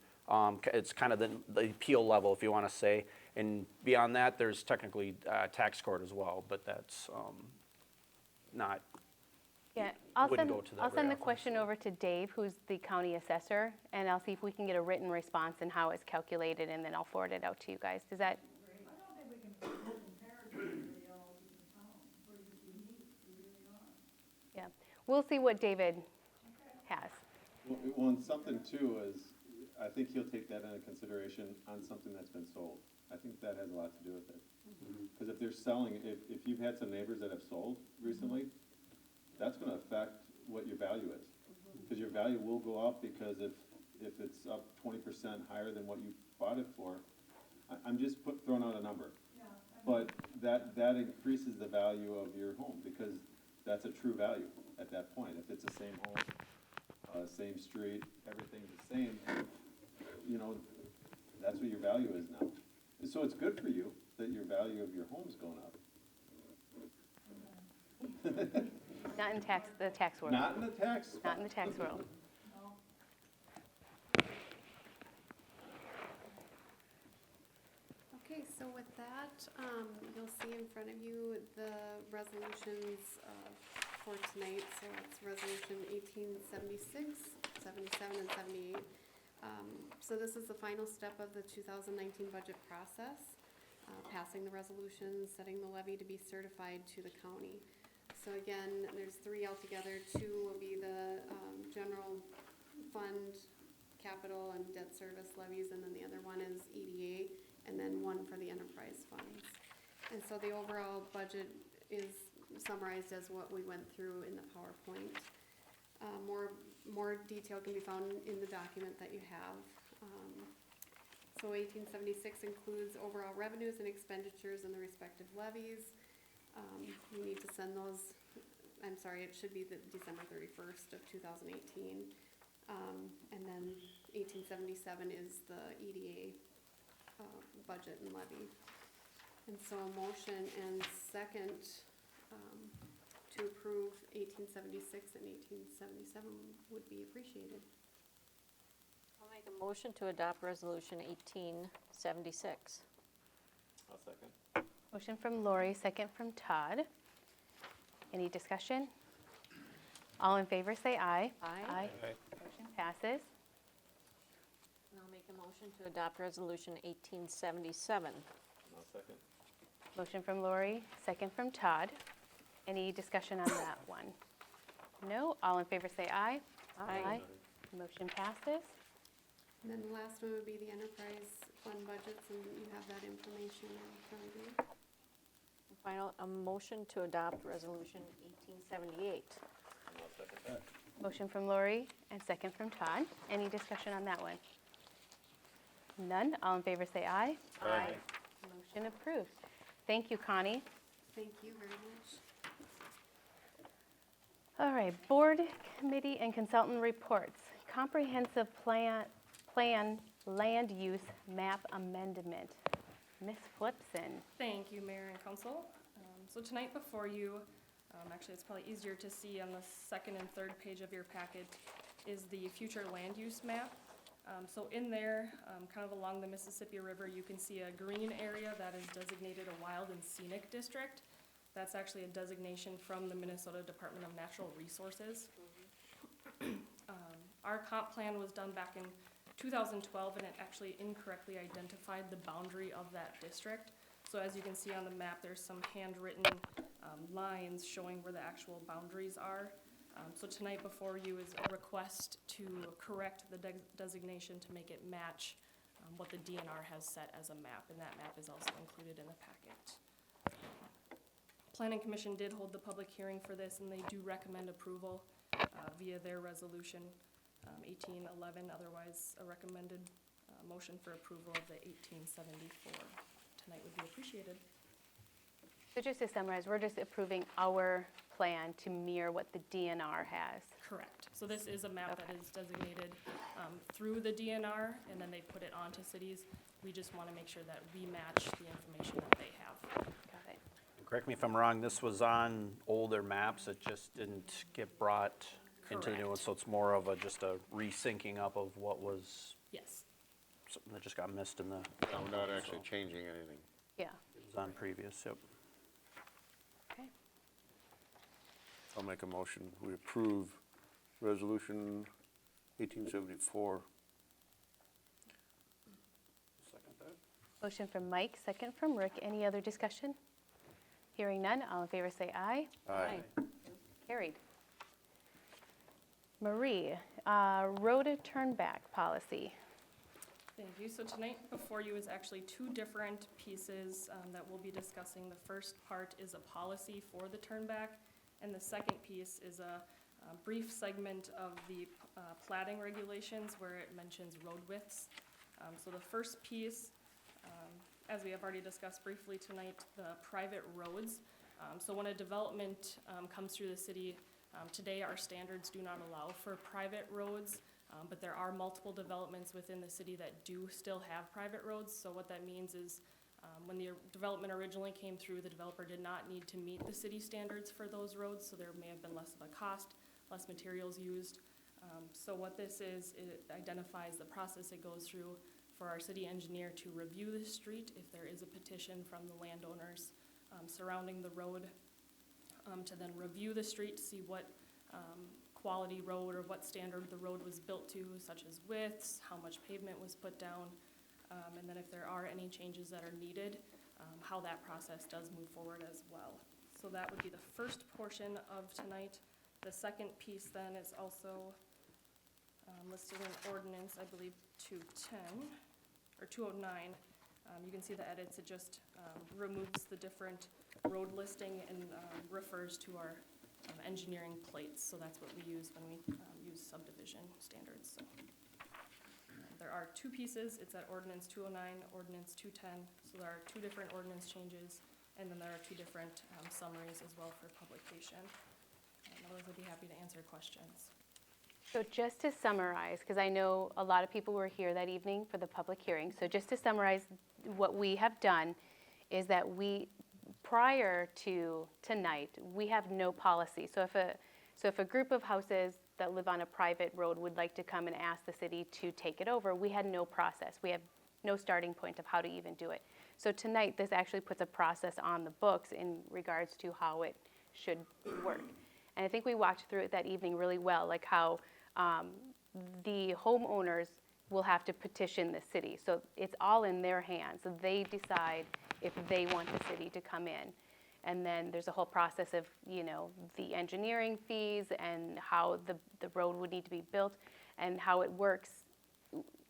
It's kind of the appeal level, if you want to say, and beyond that, there's technically tax court as well, but that's not. Yeah, I'll Wouldn't send, go to that I'll very send the often, question over to Dave, who's the county assessor, and I'll see if we can get a written response and how it's calculated, and then I'll forward it out to you guys. Does that? I don't think we can compare it to everybody else in the town. We're just unique, we really are. Yeah, we'll see what David has. Well, and something too is, I think he'll take that into consideration on something that's been sold. I think that has a lot to do with it. Because if they're selling, if you've had some neighbors that have sold recently, that's gonna affect what your value is. Because your value will go up, because if it's up 20% higher than what you bought it for, I'm just throwing out a number. But that increases the value of your home, because that's a true value at that point. If it's the same home, same street, everything's the same, that's what your value is now. So it's good for you that your value of your home's going up. Not in the tax world. Not in the tax. Not in the tax world. Okay, so with that, you'll see in front of you the resolutions for tonight. So it's resolution 1876, 77 and 78. So this is the final step of the 2019 budget process, passing the resolutions, setting the levy to be certified to the county. So again, there's 3 altogether. 2 will be the general fund, capital and debt service levies, and then the other one is EDA, and then 1 for the enterprise funds. And so the overall budget is summarized as what we went through in the PowerPoint. More detail can be found in the document that you have. So 1876 includes overall revenues and expenditures and the respective levies. You need to send those, I'm sorry, it should be the December 31st of 2018. And then 1877 is the EDA budget and levy. And so a motion and second to approve 1876 and 1877 would be appreciated. I'll make a motion to adopt Resolution 1876. I'll second. Motion from Lori, second from Todd. Any discussion? All in favor say aye. Aye. Motion passes. And I'll make a motion to adopt Resolution 1877. I'll second. Motion from Lori, second from Todd. Any discussion on that one? No? All in favor say aye. Aye. Motion passes. And then the last one would be the enterprise fund budgets, and you have that information in front of you. Final, a motion to adopt Resolution 1878. I'll second that. Motion from Lori and second from Todd. Any discussion on that one? None? All in favor say aye. Aye. Motion approved. Thank you, Connie. Thank you very much. All right, board, committee, and consultant reports. Comprehensive plan land use map amendment. Ms. Flipson. Thank you, Mayor and Council. So tonight before you, actually it's probably easier to see on the second and third page of your packet, is the future land use map. So in there, kind of along the Mississippi River, you can see a green area that is designated a wild and scenic district. That's actually a designation from the Minnesota Department of Natural Resources. Our comp plan was done back in 2012, and it actually incorrectly identified the boundary of that district. So as you can see on the map, there's some handwritten lines showing where the actual boundaries are. So tonight before you is a request to correct the designation to make it match what the DNR has set as a map, and that map is also included in the packet. Planning Commission did hold the public hearing for this, and they do recommend approval via their resolution 1811, otherwise a recommended motion for approval of the 1874 tonight would be appreciated. So just to summarize, we're just approving our plan to mirror what the DNR has. Correct. So this is a map that is designated through the DNR, and then they put it onto cities. We just want to make sure that we match the information that they have. Got it. Correct me if I'm wrong, this was on older maps, it just didn't get brought into the new one, Correct. so it's more of just a resyncing up of what was, Yes. something that just got missed in the. No, we're not actually changing anything. Yeah. It was on previous, yep. Okay. I'll make a motion, we approve resolution 1874. Second that. Motion from Mike, second from Rick. Any other discussion? Hearing none, all in favor say aye. Aye. Carried. Marie, road turnback policy. Thank you. So tonight before you is actually 2 different pieces that we'll be discussing. The first part is a policy for the turnback, and the second piece is a brief segment of the platting regulations where it mentions road widths. So the first piece, as we have already discussed briefly tonight, the private roads. So when a development comes through the city, today our standards do not allow for private roads, but there are multiple developments within the city that do still have private roads. So what that means is when the development originally came through, the developer did not need to meet the city standards for those roads, so there may have been less of a cost, less materials used. So what this is, it identifies the process it goes through for our city engineer to review the street if there is a petition from the landowners surrounding the road, to then review the street to see what quality road or what standard the road was built to, such as widths, how much pavement was put down, and then if there are any changes that are needed, how that process does move forward as well. So that would be the first portion of tonight. The second piece then is also listed in ordinance, I believe, 210, or 209. You can see the edits, it just removes the different road listing and refers to our engineering plates. So that's what we use when we use subdivision standards. So there are two pieces. It's at ordinance 209, ordinance 210. So there are two different ordinance changes, and then there are two different summaries as well for publication. Otherwise, I'd be happy to answer questions. So just to summarize, because I know a lot of people were here that evening for the public hearing, so just to summarize, what we have done is that prior to tonight, we have no policy. So if a group of houses that live on a private road would like to come and ask the city to take it over, we had no process. We have no starting point of how to even do it. So tonight, this actually puts a process on the books in regards to how it should work. And I think we walked through it that evening really well, like how the homeowners will have to petition the city. So it's all in their hands. So they decide if they want the city to come in. And then there's a whole process of, the engineering fees and how the road would need to be built and how it works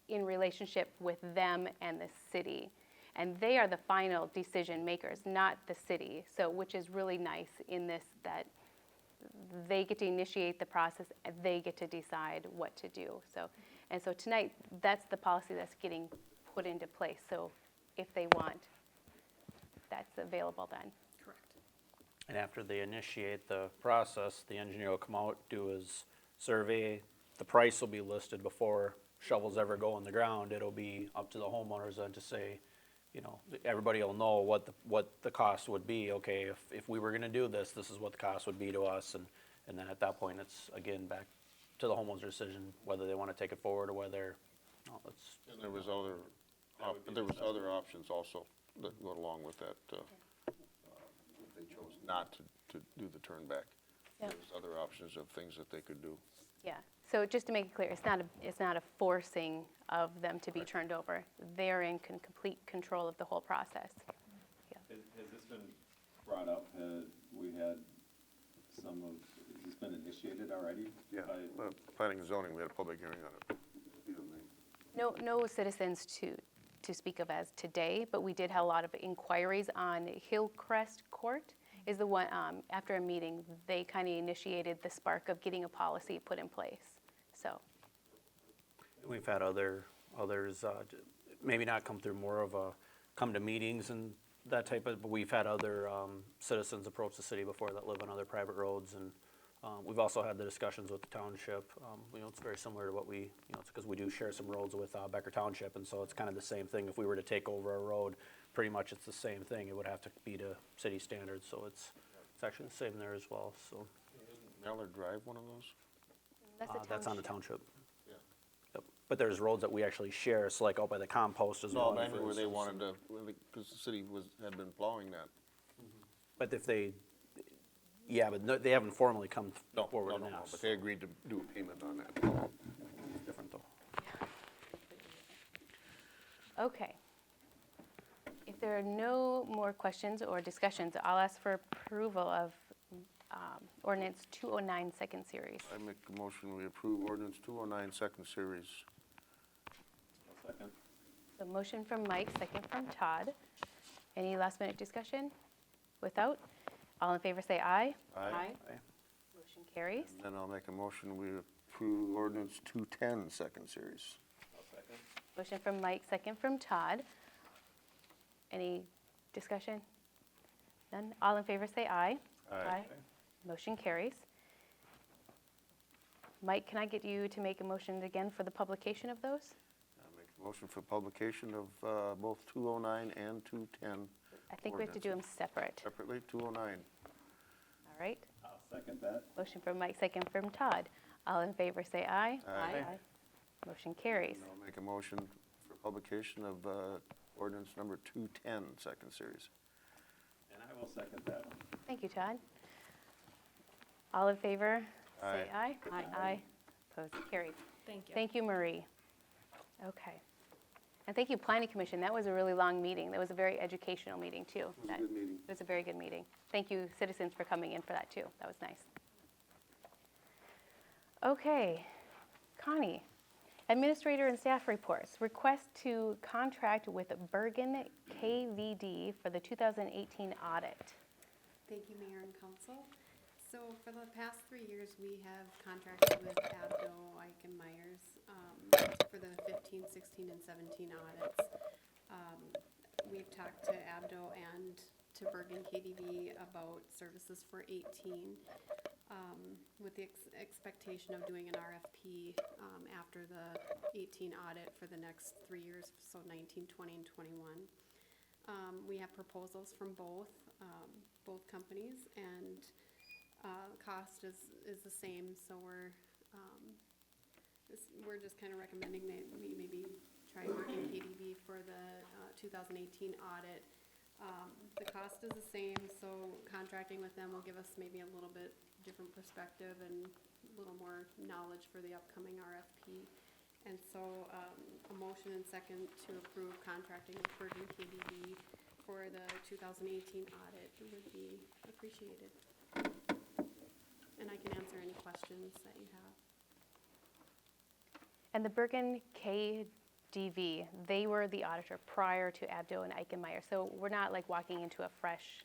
in relationship with them and the city. And they are the final decision makers, not the city. So, which is really nice in this, that they get to initiate the process and they get to decide what to do. So tonight, that's the policy that's getting put into place. So if they want, that's available then. Correct. And after they initiate the process, the engineer will come out, do his survey. The price will be listed before shovels ever go in the ground. It'll be up to the homeowners then to say, everybody will know what the cost would be. Okay, if we were gonna do this, this is what the cost would be to us. And then at that point, it's again back to the homeowner's decision whether they want to take it forward or whether, it's. And there was other options also that go along with that. If they chose not to do the turn back. Yep. There's other options of things that they could do. Yeah, so just to make it clear, it's not a forcing of them to be turned over. They're in complete control of the whole process. Has this been brought up? Has this been initiated already? Yeah, planning and zoning, we had a public hearing on it. No citizens to speak of as today, but we did have a lot of inquiries on Hillcrest Court is the one, after a meeting, they kind of initiated the spark of getting a policy put in place, so. We've had others, maybe not come through more of come to meetings and that type of, but we've had other citizens approach the city before that live on other private roads. And we've also had the discussions with the township. It's very similar to what it's because we do share some roads with Becker Township. And so it's kind of the same thing. If we were to take over a road, pretty much it's the same thing. It would have to be to city standards. So it's actually the same there as well, so. Isn't Mallard Drive one of those? That's on the township. Yeah. Yep. But there's roads that we actually share, so like out by the compost as well. No, I mean where they wanted to, because the city had been plowing that. But if they, but no, they haven't formally come forward and asked. But they agreed to do a payment on that. It's different though. Okay. If there are no more questions or discussions, I'll ask for approval of ordinance 209 second series. I make a motion, we approve ordinance 209 second series. Second. The motion from Mike, second from Todd. Any last minute discussion? Without, all in favor say aye. Aye. Motion carries. And then I'll make a motion, we approve ordinance 210 second series. Second. Motion from Mike, second from Todd. Any discussion? None? All in favor say aye. Aye. Motion carries. Mike, can I get you to make a motion again for the publication of those? I make a motion for publication of both 209 and 210 I think we have to do them separate. separately, 209. All right. I'll second that. Motion from Mike, second from Todd. All in favor say aye. Aye. Motion carries. And I'll make a motion for publication of ordinance number 210 second series. And I will second that one. Thank you, Todd. All in favor say aye. Aye. Aye. Opposed, carried. Thank you. Thank you, Marie. Okay. And thank you, Planning Commission. That was a really long meeting. That was a very educational meeting, too. It was a good meeting. It was a very good meeting. Thank you, citizens, for coming in for that, too. That was nice. Okay, Connie, administrator and staff reports. Request to contract with Bergen KVD for the 2018 audit. Thank you, Mayor and Council. So for the past 3 years, we have contracted with Abdo, Ike and Myers for the 15, 16, and 17 audits. We've talked to Abdo and to Bergen KDV about services for 18, with the expectation of doing an RFP after the 18 audit for the next 3 years, so 19, 20, and 21. We have proposals from both companies, and cost is the same, so we're just kind of recommending that we maybe try Bergen KDV for the 2018 audit. The cost is the same, so contracting with them will give us maybe a little bit different perspective and a little more knowledge for the upcoming RFP. And so a motion and second to approve contracting with Bergen KDV for the 2018 audit would be appreciated. And I can answer any questions that you have. And the Bergen KDV, they were the auditor prior to Abdo and Ike and Meyer. So we're not like walking into a fresh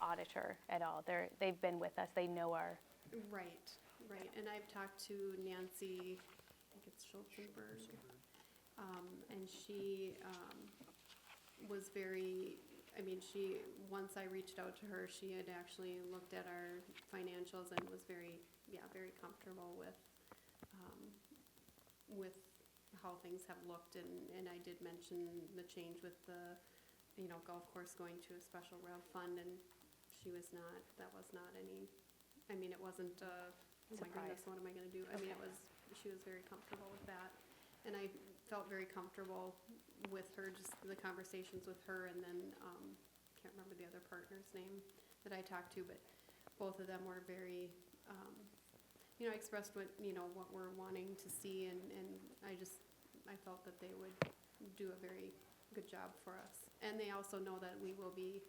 auditor at all. They've been with us. They know our. Right. And I've talked to Nancy, I think it's Schulzenberg. And she was very, once I reached out to her, she had actually looked at our financials and was very comfortable with how things have looked. And I did mention the change with the, golf course going to a special rev fund, and she was not, that was not any, it wasn't, oh my goodness, what am I gonna do? She was very comfortable with that. And I felt very comfortable with her, just the conversations with her, and then, can't remember the other partner's name that I talked to, but both of them were very, expressed what we're wanting to see, and I felt that they would do a very good job for us. And they also know that we will be,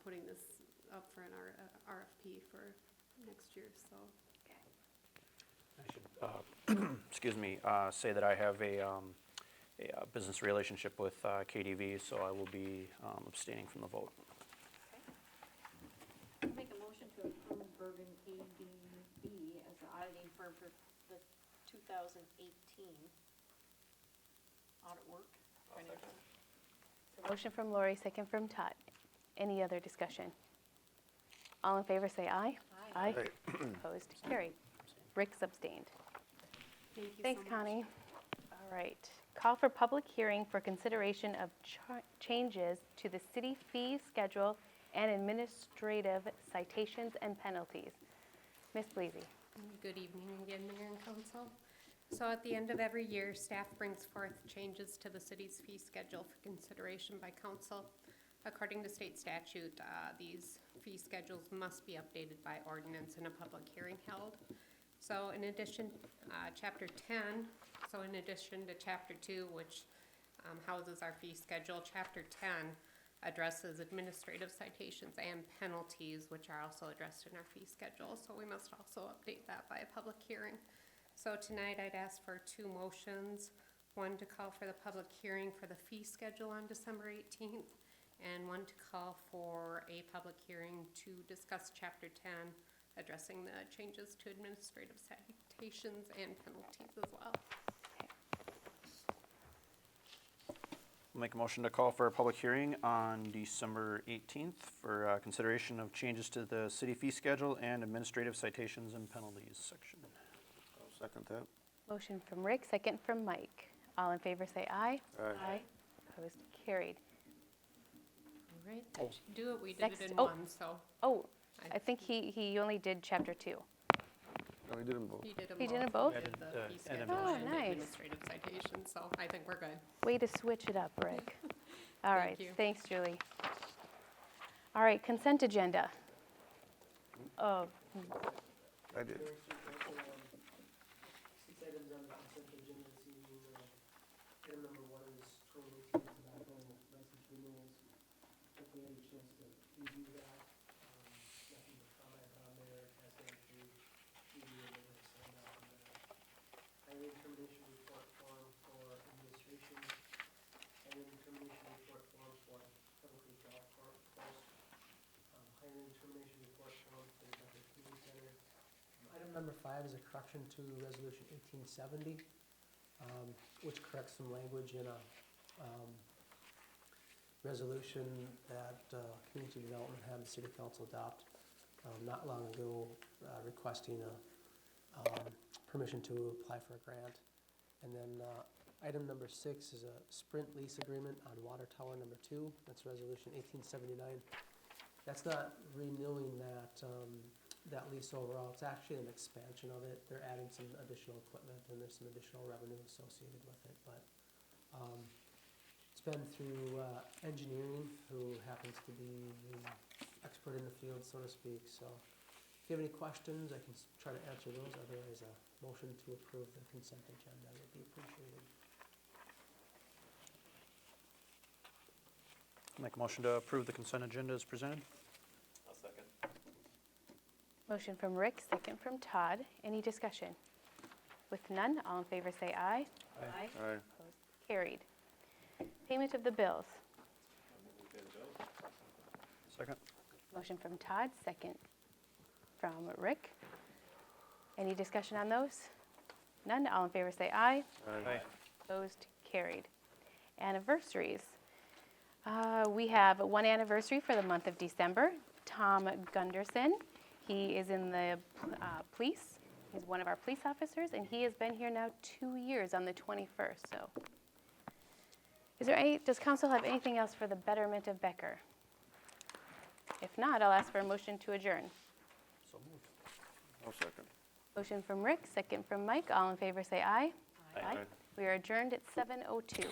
putting this up for an RFP for next year, so. I should, excuse me, say that I have a business relationship with KDV, so I will be abstaining from the vote. Make a motion to approve Bergen KDV as the auditing firm for the 2018 audit work. Motion from Lori, second from Todd. Any other discussion? All in favor say aye. Aye. Opposed, carried. Rick's abstained. Thank you so Thanks, much. Connie. All right. Call for public hearing for consideration of changes to the city fee schedule and administrative citations and penalties. Ms. Bleasy. Good evening again, Mayor and Council. So at the end of every year, staff brings forth changes to the city's fee schedule for consideration by council. According to state statute, these fee schedules must be updated by ordinance and a public hearing held. So in addition, Chapter 10, so in addition to Chapter 2, which houses our fee schedule, Chapter 10 addresses administrative citations and penalties, which are also addressed in our fee schedule. So we must also update that by a public hearing. So tonight I'd ask for two motions. One to call for the public hearing for the fee schedule on December 18th, and one to call for a public hearing to discuss Chapter 10, addressing the changes to administrative citations and penalties as well. I'll make a motion to call for a public hearing on December 18th for consideration of changes to the city fee schedule and administrative citations and penalties section. I'll second that. Motion from Rick, second from Mike. All in favor say aye. Aye. Opposed, carried. All right, that should do it. We did Next- it in oh. one, so Oh, I think he only did Chapter 2. No, we didn't vote. he did them He both. did them both? He did Yeah, the and fee schedule Oh, and nice. administrative citations, so I think we're good. Way to switch it up, Rick. All Thank right, you. thanks, Julie. All right, consent agenda. Oh, I did. Six items on the consent agenda this evening. Item number 1 is 2018 tobacco license renewals. Hopefully you had a chance to review that. Nothing to comment on there. Has to actually review and then sign off on that. Hiring termination report form for administration. Hiring termination report form for Pebble Creek Golf Course. Hiring termination report form for the Becker Community Center. Item number 5 is a correction to Resolution 1870, which corrects some language in a resolution that Community Development had the City Council adopt not long ago, requesting permission to apply for a grant. And then item number 6 is a Sprint lease agreement on Water Tower number 2. That's Resolution 1879. That's not renewing that lease overall. It's actually an expansion of it. They're adding some additional equipment and there's some additional revenue associated with it. But it's been through engineering, who happens to be the expert in the field, so to speak. So if you have any questions, I can try to answer those. Otherwise, a motion to approve the consent agenda would be appreciated. Make a motion to approve the consent agenda as presented. I'll second. Motion from Rick, second from Todd. Any discussion? With none, all in favor say aye. Aye. Aye. Opposed? Carried. Payment of the bills. Second. Motion from Todd, second from Rick. Any discussion on those? None, all in favor say aye. Aye. Opposed? Carried. Anniversaries. We have one anniversary for the month of December. Tom Gunderson. He is in the police. He's one of our police officers, and he has been here now 2 years on the 21st. So, does council have anything else for the betterment of Becker? If not, I'll ask for a motion to adjourn. So moved. I'll second. Motion from Rick, second from Mike. All in favor say aye. Aye. We are adjourned at 7:02.